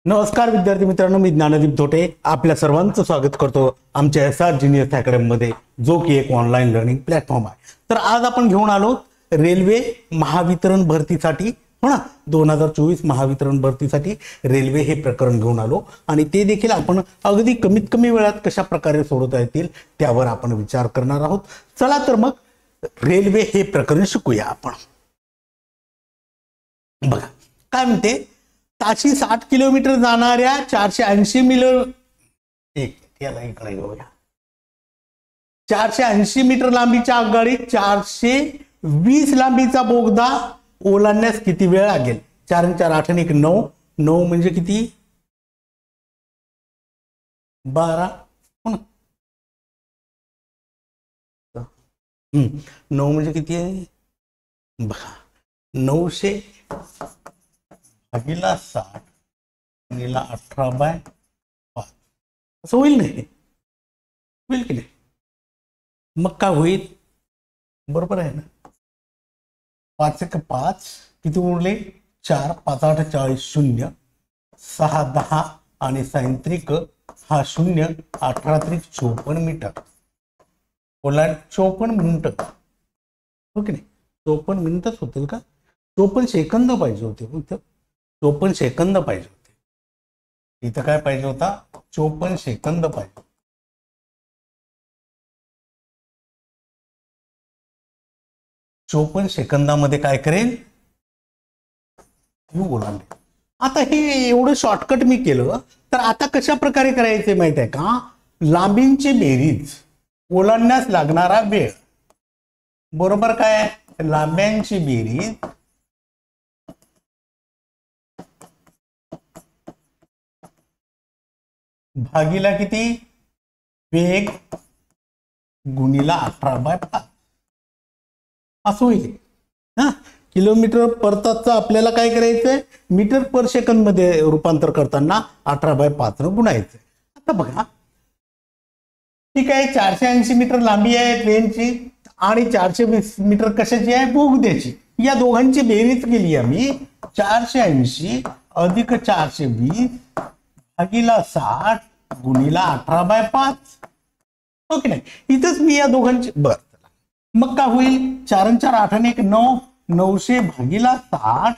नमस्कार विद्यार्थी मित्रांनो, मी ज्ञानदीप धोटे आपल्या सर्वांचं स्वागत करतो आमच्या एसआर जीनियस अकॅडमीमध्ये, जो की एक ऑनलाईन लर्निंग प्लॅटफॉर्म आहे. तर आज आपण घेऊन आलो रेल्वे महावितरण भरतीसाठी, हो ना, 2024 महावितरण भरतीसाठी रेल्वे हे प्रकरण घेऊन आलो आणि ते देखील आपण अगदी कमीत कमी वेळात कशा प्रकारे सोडवता येतील त्यावर आपण विचार करणार आहोत. चला तर मग रेल्वे हे प्रकरण शिकूया आपण. बघा काय म्हणते, ताशी 60 किलोमीटर जाणाऱ्या 480 मीटर लांबीच्या आगगाडीत 420 लांबीचा बोगदा ओलांडण्यास किती वेळ लागेल? 4 आणि 4 8 आणि 1 9. 9 म्हणजे किती? 12. 9 म्हणजे किती आहे बघा, 900 भागीला 60 गुणिला 18/5 असं होईल नाही? होईल की नाही? मग काय होईल? बरोबर आहे ना. 5 1 5 किती उरले? 4. 5 8 40 0 6 10 आणि सायंत्रिक हा 0 18 त्रिक 54 मीटर. ओलांड 54 मिनिटं, हो की नाही? 54 मिनिटच होतील का? 54 सेकंद पाहिजे होते. इथं 54 सेकंद पाहिजे होते. इथं काय पाहिजे होता? 54 सेकंद पाहिजे. 54 सेकंदामध्ये काय करेल? ओलांडे. आता हे एवढं शॉर्टकट मी केलं, तर आता कशा प्रकारे करायचे माहित आहे का? लांबींची बेरीज, ओलांडण्यास लागणारा वेळ बरोबर काय? लांब्यांची बेरीज भागीला किती? वेग गुणिला 18/5 असं होईल. हा, किलोमीटर पर तासचं आपल्याला काय करायचंय? मीटर पर सेकंद मध्ये रूपांतर करताना 18/5 न गुणायचंय. आता बघा, ठीक आहे, 480 मीटर लांबी आहे ट्रेनची आणि 420 मीटर कशाची आहे? बोगद्याची. या दोघांची बेरीज केली आम्ही. 480 अधिक 420 भागीला 60 गुणिला 18/5, हो की नाही? इथंच मी या दोघांची मग काय होईल? 4 आणि 4 8 आणि 1 9. 900 भागीला 60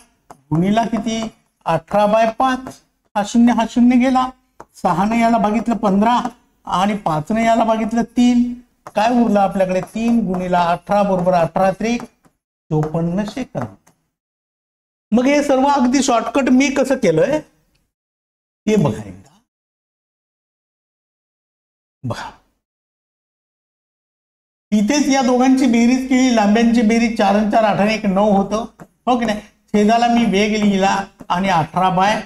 गुणिला किती? 18/5. हा 0 गेला. 6 ने याला भागितलं 15 आणि 5 ने याला भागितलं 3. काय उरलं आपल्याकडे? 3 गुणिला 18 बरोबर 18 त्रिक 54 सेकंद. मग हे सर्व अगदी शॉर्टकट मी कसं केलंय ते बघा एकदा. बघा, इथेच या दोघांची बेरीज केली. लांब्यांची बेरीज 4 आणि 4 8 आणि 1 9 होतं, हो की नाही? छेदाला मी वेग लिहिला आणि 18/5.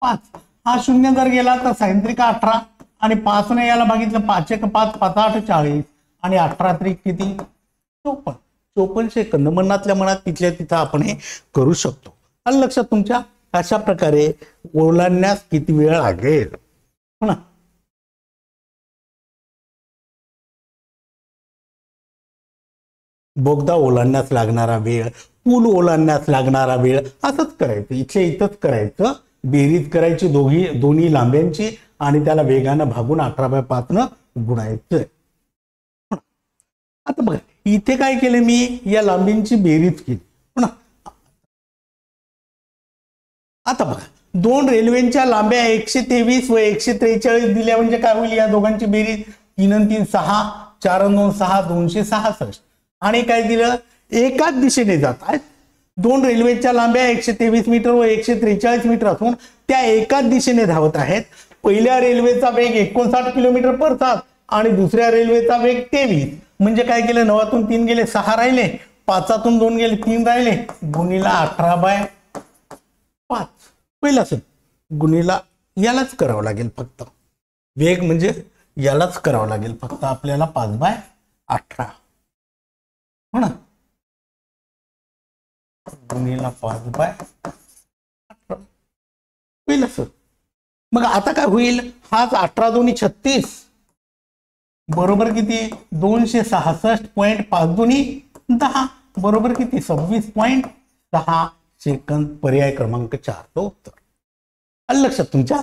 हा 0 जर गेला तर सायंत्रिक 18 आणि 5 ने याला भागितलं 5 1 5 5 8 40 आणि 18 त्रिक किती? 54 सेकंद. मनातल्या मनात तिथल्या तिथं आपण हे करू शकतो. आलं लक्षात तुमच्या? अशा प्रकारे ओलांडण्यास किती वेळ लागेल, हो ना? बोगदा ओलांडण्यास लागणारा वेळ, पूल ओलांडण्यास लागणारा वेळ, असंच करायचं. इथल्या इथंच करायचं. बेरीज करायची दोन्ही लांब्यांची आणि त्याला वेगानं भागून 18/5 न गुणायचं. आता बघा, इथे काय केलं मी? या लांबींची बेरीज केली, हो ना? आता बघा, दोन रेल्वेच्या लांब्या 123 व 143 दिल्या म्हणजे काय होईल? या दोघांची बेरीज 3 आणि 3 6, 4 आणि 2 6 266. आणि काय दिलं? एकाच दिशेने जात आहेत. दोन रेल्वेच्या लांब्या 123 मीटर व 143 मीटर असून त्या एकाच दिशेने धावत आहेत. पहिल्या रेल्वेचा वेग 59 किलोमीटर पर तास आणि दुसऱ्या रेल्वेचा वेग 23. म्हणजे काय केलं? 9तून 3 गेले 6 राहिले, 5तून 2 गेले 3 राहिले, गुणिला 18/5 होईल. असं गुणिला यालाच करावं लागेल फक्त. वेग म्हणजे यालाच करावं लागेल फक्त आपल्याला 5/18, हो ना? गुणिला 5/18 होईल असं. मग आता काय होईल? हाच 18 दोन्ही 36 बरोबर किती? 266.5 दोन्ही 10 बरोबर किती? 26.6 सेकंद. पर्याय क्रमांक 4 उत्तर. आलं लक्षात तुमच्या?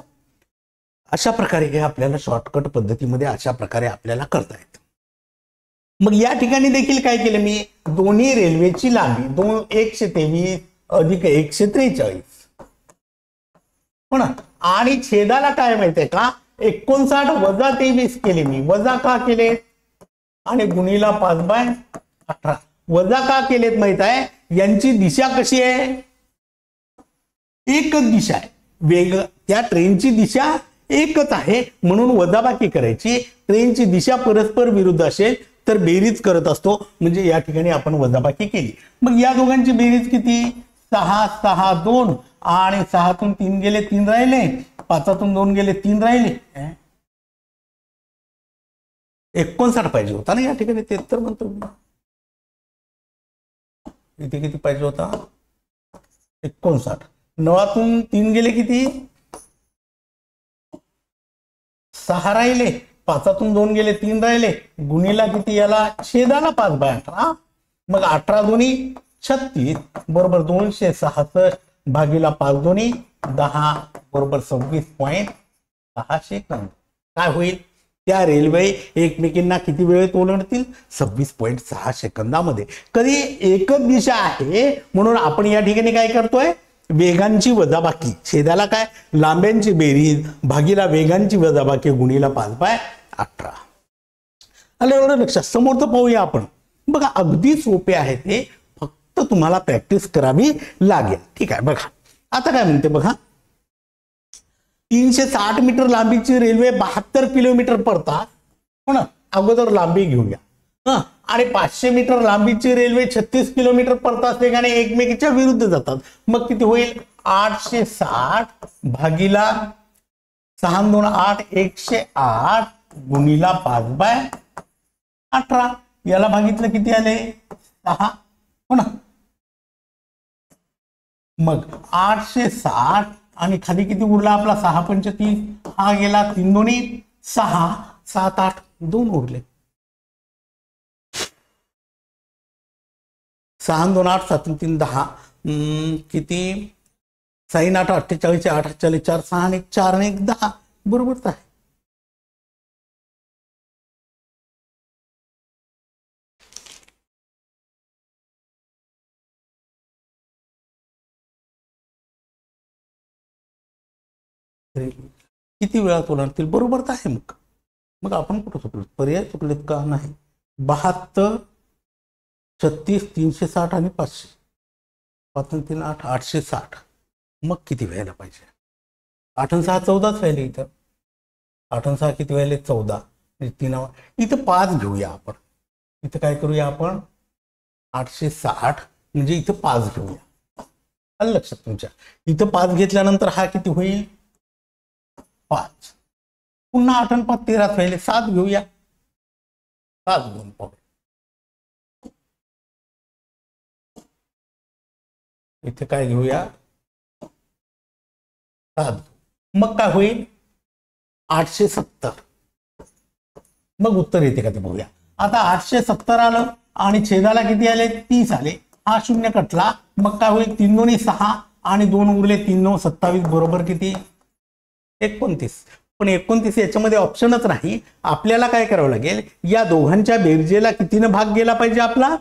अशा प्रकारे हे आपल्याला शॉर्टकट पद्धतीमध्ये अशा प्रकारे आपल्याला करता येतं. मग या ठिकाणी देखील काय केलं मी, दोन्ही रेल्वेची लांबी 123 अधिक 143 हो ना, आणि छेदाला काय माहितीये का 59 वजा 23 केले मी. वजा का केले आणि गुणीला 5/18 वजा का केलेत माहित आहे, यांची दिशा कशी आहे, एकच दिशा आहे. वेग त्या ट्रेनची दिशा एकच आहे म्हणून वजाबाकी करायची. ट्रेनची दिशा परस्पर विरुद्ध असेल तर बेरीज करत असतो, म्हणजे या ठिकाणी आपण वजाबाकी केली. मग या दोघांची बेरीज किती, 6 6 2 आणि 6तून 3 गेले 3 राहिले, 5तून 2 गेले 3 राहिले. 59 पाहिजे होता ना या ठिकाणी, 73 म्हणतो मी. इथे किती पाहिजे होता, 59. 9तून 3 गेले किती, 6 राहिले, 5तून 2 गेले 3 राहिले, गुणीला किती याला छेदाला 5/18. मग 18 दोन्ही 36 बरोबर 266 भागीला 5 दोन्ही 10 बरोबर 26.6 सेकंद. काय होईल, त्या रेल्वे एकमेकींना किती वेळेत ओलांडतील, 26.6 सेकंदामध्ये. कधी एकच दिशा आहे म्हणून आपण या ठिकाणी काय करतोय, वेगांची वजाबाकी, छेदाला काय लांब्यांची बेरीज भागीला वेगांची वजाबाकी गुणीला 5/18. आलं एवढं लक्षात. समोरचं पाहूया आपण. बघा अगदी सोपे आहे ते, फक्त तुम्हाला प्रॅक्टिस करावी लागेल. ठीक आहे, बघा आता काय म्हणते बघा, 360 मीटर लांबीची रेल्वे 72 किलोमीटर पर तास हो ना, अगोदर लांबी घेऊया. आणि 500 मीटर लांबीची रेल्वे 36 किलोमीटर पर तास वेगाने एकमेकीच्या विरुद्ध जातात. मग किती होईल, 860 भागीला 6 2 8 108 गुणीला 5/18. याला भागितलं किती आले, 6 हो ना. मग 860 आणि खाली किती उरला आपला, 6 पंच 30, हा गेला 3 दोन्ही 6 7 8 2 उरले. 6 2 8 7 3 10 किती, 6 8 48 8 48 4 6 आणि 4 आणि 1 10 बरोबरच आहे. किती वेळात ओलांडतील, बरोबर आहे. मग मग आपण कुठं चुकलो, पर्याय चुकलेत का, नाही. 72 36 360 आणि 500 5 3 8 860. मग किती व्हायला पाहिजे, 8 आणि 6 14च व्हायले. इथं 8 आणि 6 किती व्हायले, 14. म्हणजे 3 इथं 5 घेऊया आपण. इथं काय करूया आपण, 860 म्हणजे इथं 5 घेऊया. आलं लक्षात तुमच्या. इथं 5 घेतल्यानंतर हा किती होईल, 5. पुन्हा 8 आणि 5 13 व्हायले, 7 घेऊया. 7 2 पाहू. इथे काय घेऊया, 7. मग काय होईल, 870. मग उत्तर येते का ते बघूया. आता 870 आलं आणि छेदाला किती आले, 30 आले. हा शून्य कटला. मग काय होईल, 3 दोन्ही 6 आणि 2 उरले 3 9 27 बरोबर किती, 29. पण 29 याच्यामध्ये ऑप्शनच नाही. आपल्याला काय करावं लागेल, या दोघांच्या बेरजेला कितीनं भाग गेला पाहिजे आपला,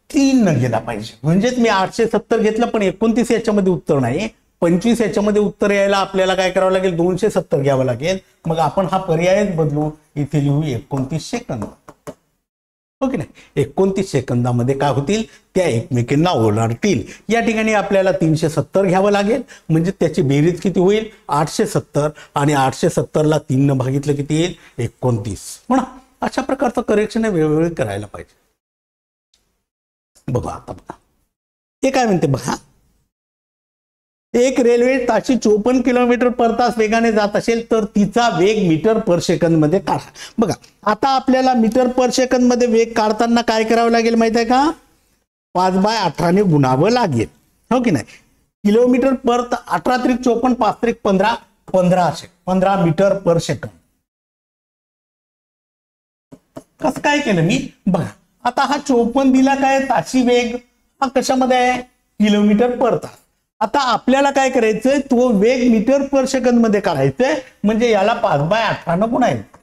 3 न गेला पाहिजे. म्हणजेच मी 870 घेतलं पण 29 याच्यामध्ये उत्तर नाही. 25 याच्यामध्ये उत्तर यायला आपल्याला काय करावं लागेल, 270 घ्यावं लागेल. मग आपण हा पर्यायच बदलू, इथे लिहू 29 सेकंद. हो की नाही. 29 सेकंदामध्ये काय होतील, त्या एकमेकींना ओलांडतील. या ठिकाणी आपल्याला 370 घ्यावं लागेल. म्हणजे त्याची बेरीज किती होईल, 870 आणि 870 ला 3 न भागितलं किती येईल, 29 म्हणा. अशा प्रकारचं करेक्शन वेळोवेळी करायला पाहिजे. बघा आता बघा हे काय म्हणते बघा, एक रेल्वे ताशी 54 किलोमीटर पर तास वेगाने जात असेल तर तिचा वेग मीटर पर सेकंद मध्ये काढा. बघा आता आपल्याला मीटर पर सेकंद मध्ये वेग काढताना काय करावं लागेल माहित आहे का, 5/18 ने गुणावं लागेल. हो की नाही. किलोमीटर पर 18 त्रिक 54 5 त्रिक 15 15 मीटर पर सेकंद. कसं काय केलं मी बघा. आता हा 54 दिला काय, ताशी वेग हा कशामध्ये आहे, किलोमीटर पर तास. आता आपल्याला काय करायचंय, तो वेग मीटर पर सेकंद मध्ये काढायचंय, म्हणजे याला 5/18 गुणायचं.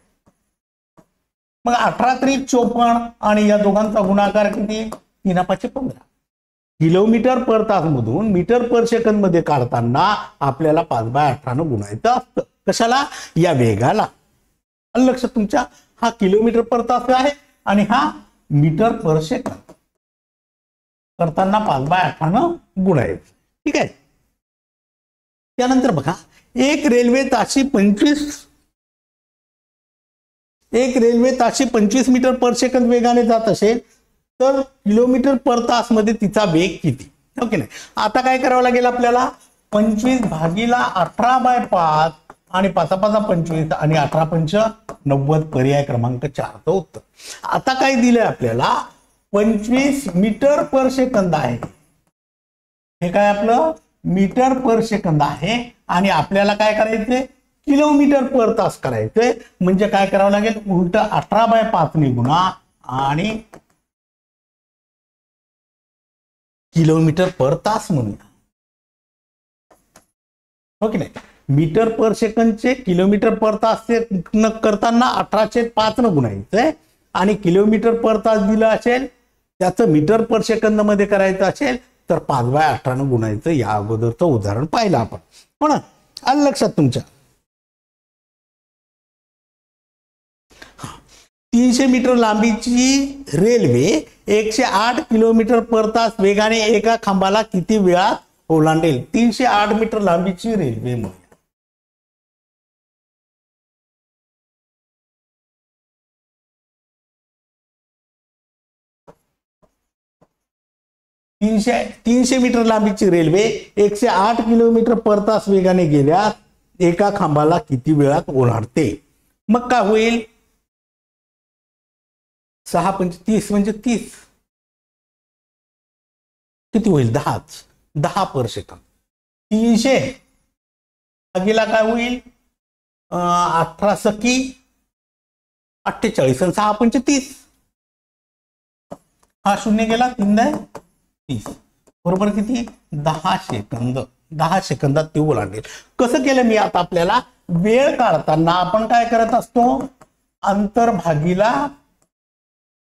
मग 18 त्रिक 54 आणि या दोघांचा गुणाकार किती, 3×5=15. किलोमीटर पर तास मधून मीटर पर सेकंद मध्ये काढताना आपल्याला 5/18 गुणायचं असतं. कशाला, या वेगाला. लक्षात तुमच्या, हा किलोमीटर पर तास आहे आणि हा मीटर पर सेकंद. करताना 5/18 गुणायचं. ठीक आहे. त्यानंतर बघा, एक रेल्वे ताशी 25 मीटर पर सेकंद वेगाने जात असेल तर किलोमीटर पर तास मध्ये तिचा वेग किती. ओके नाही. आता काय करावं लागेल आपल्याला, 25/18/5 आणि 5×5=25 आणि 18×5=90 पर्याय क्रमांक 4चं उत्तर. आता काय दिलंय आपल्याला, 25 मीटर पर सेकंद आहे. हे काय आपलं मीटर पर सेकंद आहे आणि आपल्याला काय करायचंय, किलोमीटर पर तास करायचंय. म्हणजे काय करावं लागेल, उलट 18/5 ने गुणा आणि किलोमीटर पर तास म्हणूया. हो की नाही. मीटर पर सेकंदचे किलोमीटर पर तास करताना 18/5 न गुणायचंय आणि किलोमीटर पर तास दिलं असेल त्याचं मीटर पर सेकंद मध्ये करायचं असेल तर 5/18 गुणायचं. या अगोदरचं उदाहरण पाहिलं आपण, हो ना. आलं लक्षात तुमच्या. 300 मीटर लांबीची रेल्वे 108 किलोमीटर पर तास वेगाने एका खांबाला किती वेळात ओलांडेल. 308 मीटर लांबीची रेल्वे म्हणूया. 300 मीटर लांबीची रेल्वे 108 किलोमीटर पर तास वेगाने गेल्यास एका खांबाला किती वेळात ओलांडते. मग काय होईल, 6×5 म्हणजे 30. किती होईल, 10 पर सेकंद. 300 भागीला काय होईल, 18×6=48 आणि 6×5=30. हा शून्य गेला, 3×10=30 बरोबर किती, 10 सेकंद. 10 सेकंदात ते ओलांडेल. कसं केलं मी, आता आपल्याला वेळ काढताना आपण काय करत असतो, अंतर भागीला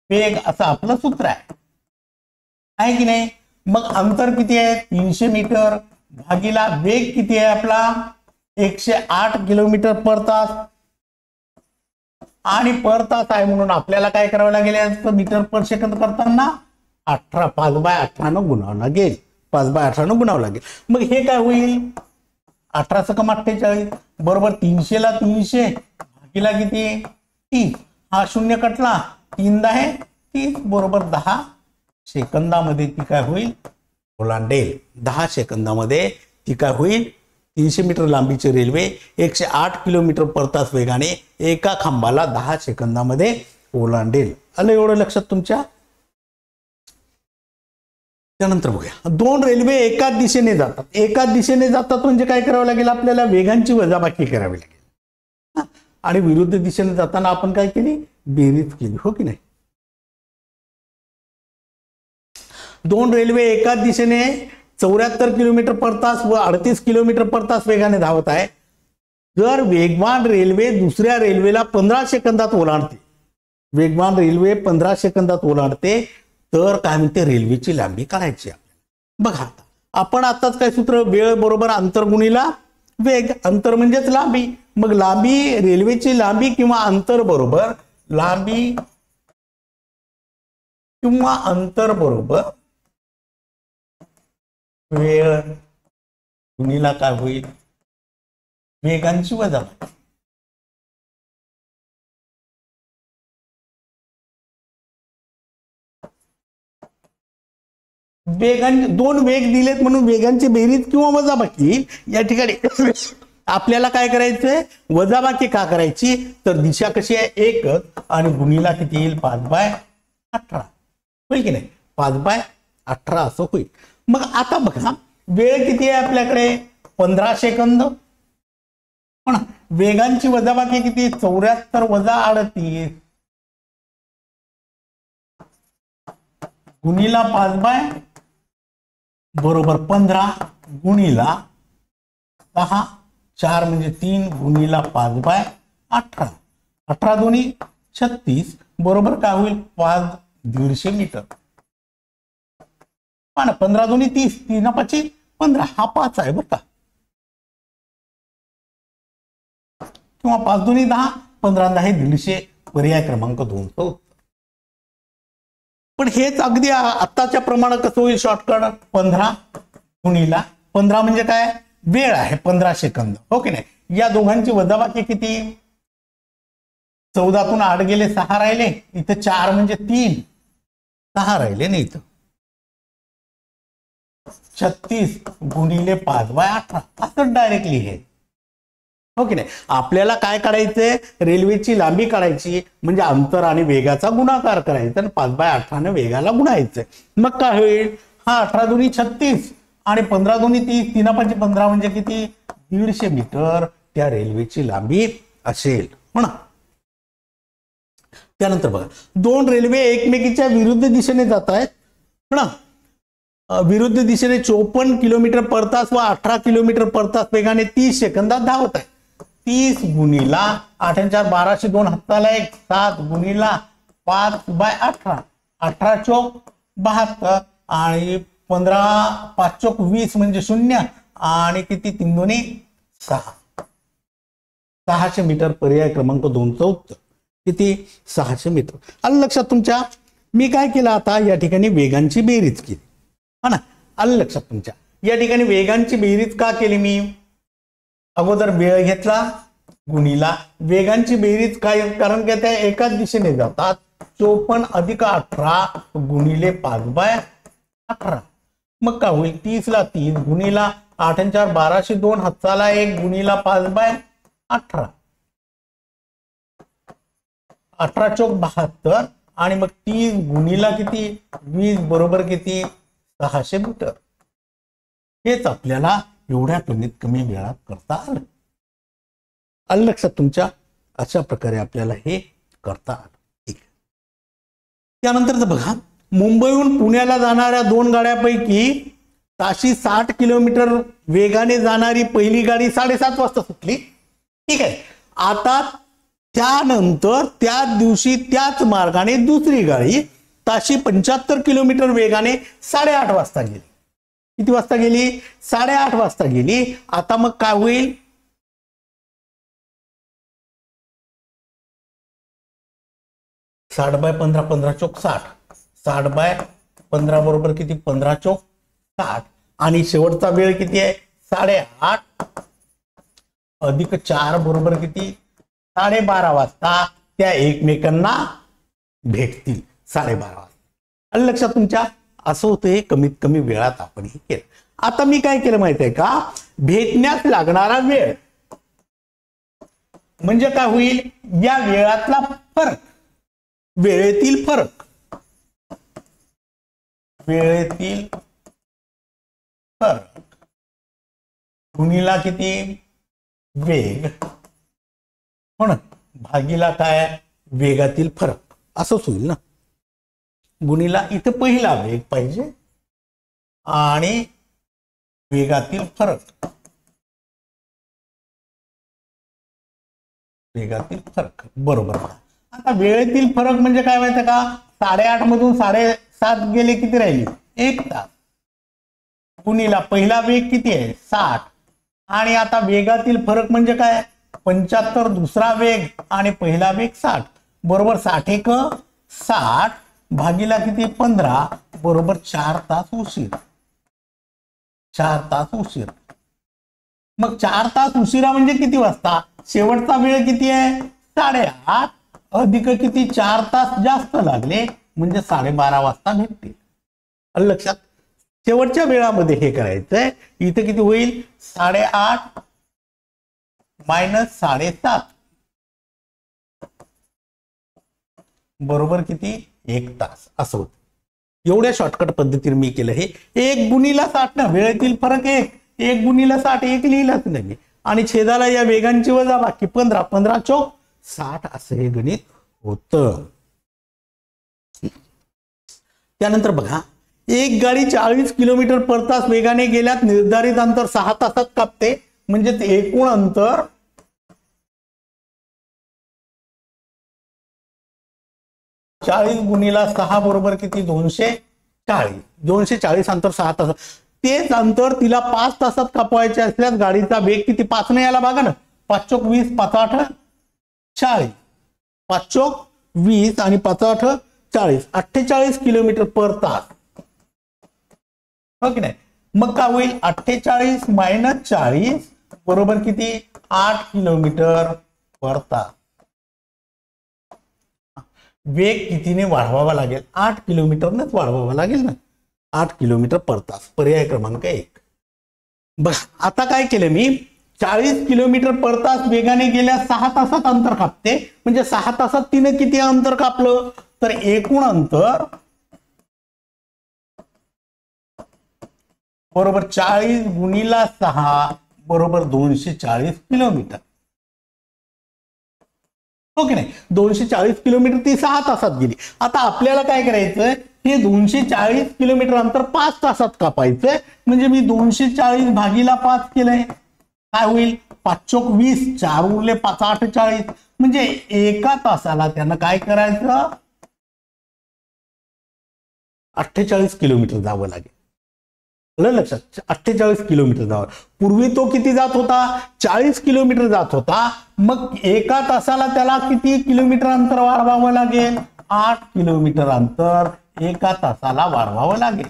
वेग असं आपलं सूत्र आहे की नाही. मग अंतर किती आहे, 300 मीटर भागीला वेग किती आहे आपला, 108 किलोमीटर पर तास आणि पर तास आहे म्हणून आपल्याला काय करावं लागेल, मीटर पर सेकंद करताना 5/18 गुणावं लागेल. 5/18 गुणावं लागेल. मग हे काय होईल, 18×48 बरोबर 300 ला 300 भागीला किती 30. हा शून्य कटला, 3×10=30 बरोबर 10 सेकंदामध्ये ती काय होईल, ओलांडेल. 10 सेकंदामध्ये ती काय होईल, 300 मीटर लांबीची रेल्वे 108 किलोमीटर पर तास वेगाने एका खांबाला 10 सेकंदामध्ये ओलांडेल. आलं एवढं लक्षात तुमच्या. त्यानंतर बघूया, 2 रेल्वे एकाच दिशेने जातात. एकाच दिशेने जातात म्हणजे काय करावं लागेल, आपल्याला वेगांची वजाबाकी करावी लागेल. आणि विरुद्ध दिशेने जाताना आपण काय केली, बेरीज केली, हो की नाही. 2 रेल्वे एकाच दिशेने 74 किलोमीटर पर तास व 38 किलोमीटर पर तास वेगाने धावत आहे. जर वेगवान रेल्वे दुसऱ्या रेल्वेला 15 सेकंदात ओलांडते, वेगवान रेल्वे 15 सेकंदात ओलांडते, तर काय म्हणते, रेल्वेची लांबी काढायची. बघा आपण आताच काय सूत्र, वेळ बरोबर अंतर गुणिला वेग. अंतर म्हणजेच लांबी. मग लांबी, रेल्वेची लांबी किंवा अंतर बरोबर लांबी किंवा अंतर बरोबर वेळ गुणिला काय होईल, वेगांची वजाबाकी. दोन वेग दिलेत म्हणून वेगांची बेरीज किंवा वजाबाकी. या ठिकाणी आपल्याला काय करायचंय, वजाबाकी का करायची, तर दिशा कशी आहे, एकच, आणि गुणिला किती येईल, 5/18 होईल की नाही, 5/18 असं होईल. मग आता बघा, वेळ किती आहे आपल्याकडे, 15 सेकंद. पण वेगांची वजाबाकी किती, 74 वजा 38 गुणिला 5 बरोबर 15. गुणिला 6, 4 म्हणजे 3 गुणिला 5/18, 18 दोन्ही 36 बरोबर काय होईल 5 150 मीटर. 15 दोन्ही 30, 3 5 15, हा 5 आहे बरं का, किंवा 5 दोन्ही 10, 15 10 150, पर्याय क्रमांक 2. पण हेच अगदी आत्ताच्या प्रमाणात कसं होईल शॉर्टकट, 15 गुणिला 15 म्हणजे काय वेळ आहे 15 सेकंद, हो की नाही. या दोघांची वजाबाकी किती, 14तून 8 गेले 6 राहिले, इथं 4 म्हणजे 3, 6 राहिले नाही, इथं 36 गुणिले 5/18 असं डायरेक्टली हे, हो की नाही. आपल्याला काय काढायचंय, रेल्वेची लांबी काढायची, म्हणजे अंतर आणि वेगाचा गुणाकार करायचा आणि 5/18 ने वेगाला गुणायचंय. मग काय होईल, हा 18 दोन्ही 36 आणि 15 दोन्ही 30, 3 5 15 म्हणजे किती 150 मीटर त्या रेल्वेची लांबी असेल, हो ना. त्यानंतर बघा, दोन रेल्वे एकमेकीच्या विरुद्ध दिशेने जात आहेत, हो ना. विरुद्ध दिशेने 54 किलोमीटर पर तास व 18 किलोमीटर पर तास वेगाने 30 सेकंदात धावत आहे. 30 गुणिला 8 4 12 2 हाताला 1, 7 गुणिला 5/18, 18 चौक 72 आणि 15 5 चौक 20 म्हणजे 0 आणि किती 3 दोन्ही 6, 600 मीटर पर्याय क्रमांक 2चं उत्तर. किती 600 मीटर. आलं लक्षात तुमच्या. मी काय केलं आता या ठिकाणी वेगांची बेरीज केली, हा ना. आलं लक्षात तुमच्या. या ठिकाणी वेगांची बेरीज का केली मी, अगोदर वेळ घेतला गुणिला वेगांची बेरीज काय, कारण की त्या एकाच दिशेने जातात. 54 अधिक 18 गुणिले 5/18, मग काय होईल 30 ला 3 गुणिला 8 4 12 2 हाताला 1 गुणिला 5/18, 18 चौक 72 आणि मग 30 गुणिला किती 20 बरोबर किती 600 मीटर. हेच आपल्याला एवढ्या कमीत कमी वेळात करता आलं. आलं लक्षात तुमच्या. अशा प्रकारे आपल्याला हे करता आलं. ठीक आहे. त्यानंतर बघा, मुंबईहून पुण्याला जाणाऱ्या 2 गाड्यापैकी ताशी 60 किलोमीटर वेगाने जाणारी पहिली गाडी 7:30 वाजता सुटली. ठीक आहे. आता त्यानंतर त्याच दिवशी त्याच मार्गाने दुसरी गाडी ताशी 75 किलोमीटर वेगाने 8:30 वाजता गेली. किती वाजता गेली 8:30 वाजता गेली. आता मग काय होईल, 60/15 15 चौक 60, 60/15 बरोबर किती 15 चौक 60 आणि शेवटचा वेळ किती आहे 8:30 अधिक 4 बरोबर किती 12:30 वाजता त्या एकमेकांना भेटतील 12:30 वाजता. आलं लक्षात तुमच्या. असं होतं हे कमीत कमी वेळात आपण हे केलं. आता मी काय केलं माहिती आहे का, भेटण्यास लागणारा वेळ म्हणजे काय होईल, या वेळातला फरक, वेळेतील फरक, वेळेतील फरक गुणिला किती वेग, हो ना, भागीला काय वेगातील फरक, असंच होईल ना. गुणिला इथे पहिला वेग पाहिजे आणि वेगातील फरक, वेगातील फरक बरोबर. आता वेळेतील फरक म्हणजे काय माहिती का, 8:30 मधून 7:30 गेले किती राहिली 1 तास, गुणिला पहिला वेग किती आहे 60 आणि आता वेगातील फरक म्हणजे काय 75 दुसरा वेग आणि पहिला वेग 60 बरोबर 60 एक 60 भागीला किती 15 बरोबर 4 तास उशीर, 4 तास उशीर. मग 4 तास उशिरा म्हणजे किती वाजता, शेवटचा वेळ किती आहे 8:30 अधिक किती 4 तास जास्त लागले म्हणजे 12:30 वाजता भेटतील. लक्षात. शेवटच्या वेळामध्ये हे करायचंय. इथे किती होईल 8:30 मायनस 7:30 बरोबर किती 1 तास असं होतं. एवढ्या शॉर्टकट पद्धतीने मी केलं हे. 1 गुणिला 60 ना, वेळेतील फरक 1 गुणिला 60 1 लिहिलाच नाही आणि छेदाला या वेगांची वजा बाकी 15 15 चौक 60 असं हे गणित होतं. त्यानंतर बघा, एक गाडी 40 किलोमीटर पर तास वेगाने गेल्यास निर्धारित अंतर 6 तासात कापते, म्हणजे एकूण अंतर 40 गुणिला 6 बरोबर किती 240. 240 अंतर 6 तासात. तेच अंतर तिला 5 तासात कापवायचे असल्यास गाडीचा वेग किती? 5 ने याला बघा ना, 5 चोक 20, 5 8 40, 5 चोक 20 आणि 5 8 40, 48 किलोमीटर पर तास. हो की नाही? मग काय होईल? 48 - 40 बरोबर किती? 8 किलोमीटर पर तास. वेग कितीने वाढवावा लागेल? 8 किलोमीटरनेच वाढवावा लागेल ना. 8 किलोमीटर पर तास. पर्याय क्रमांक 1. बघ आता काय केलं मी, 40 किलोमीटर पर तास वेगाने गेल्यास 6 तासात अंतर कापते, म्हणजे 6 तासात तिने किती अंतर कापलं? तर एकूण अंतर बरोबर 40 गुणिला 6 बरोबर 240 किलोमीटर. हो की नाही? 240 किलोमीटर ती 6 तासात गेली. आता आपल्याला काय करायचं, हे 240 किलोमीटर अंतर 5 तासात कापायचंय, म्हणजे मी 240 भागीला 5 केलंय. काय होईल? 5 चोक 20, 4 उरले 5 8 40, म्हणजे एका तासाला त्यांना काय करायचं? 48 किलोमीटर जावं लागेल. लक्षात, 48 किलोमीटर जावं. पूर्वी तो किती जात होता? 40 किलोमीटर जात होता. मग एका तासाला त्याला किती किलोमीटर अंतर वाढवावं लागेल? 8 किलोमीटर अंतर एका तासाला वाढवावं लागेल.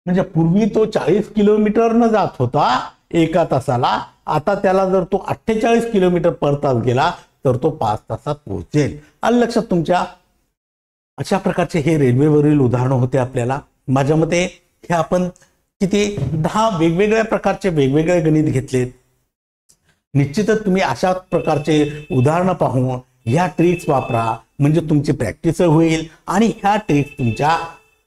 म्हणजे पूर्वी तो 40 किलोमीटर न जात होता एका तासाला, आता त्याला जर तो 48 किलोमीटर पर तास गेला तर तो 5 तासात पोहोचेल. आलं लक्षात तुमच्या? अशा प्रकारचे हे रेल्वेवरील उदाहरण होते. आपल्याला माझ्या मते हे आपण किती 10 वेगवेगळ्या प्रकारचे वेगवेगळे गणित घेतलेत. निश्चितच तुम्ही अशा प्रकारचे उदाहरणं पाहून ह्या ट्रिक्स वापरा, म्हणजे तुमची प्रॅक्टिस होईल आणि ह्या ट्रिक्स तुमच्या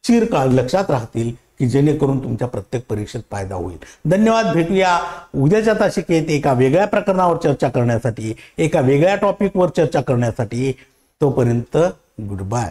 चिरकाल लक्षात राहतील, की जेणेकरून तुमच्या प्रत्येक परीक्षेत फायदा होईल. धन्यवाद. भेटूया उद्याच्या तासिकेत एका वेगळ्या प्रकरणावर चर्चा करण्यासाठी, एका वेगळ्या टॉपिकवर चर्चा करण्यासाठी. तोपर्यंत गुड बाय.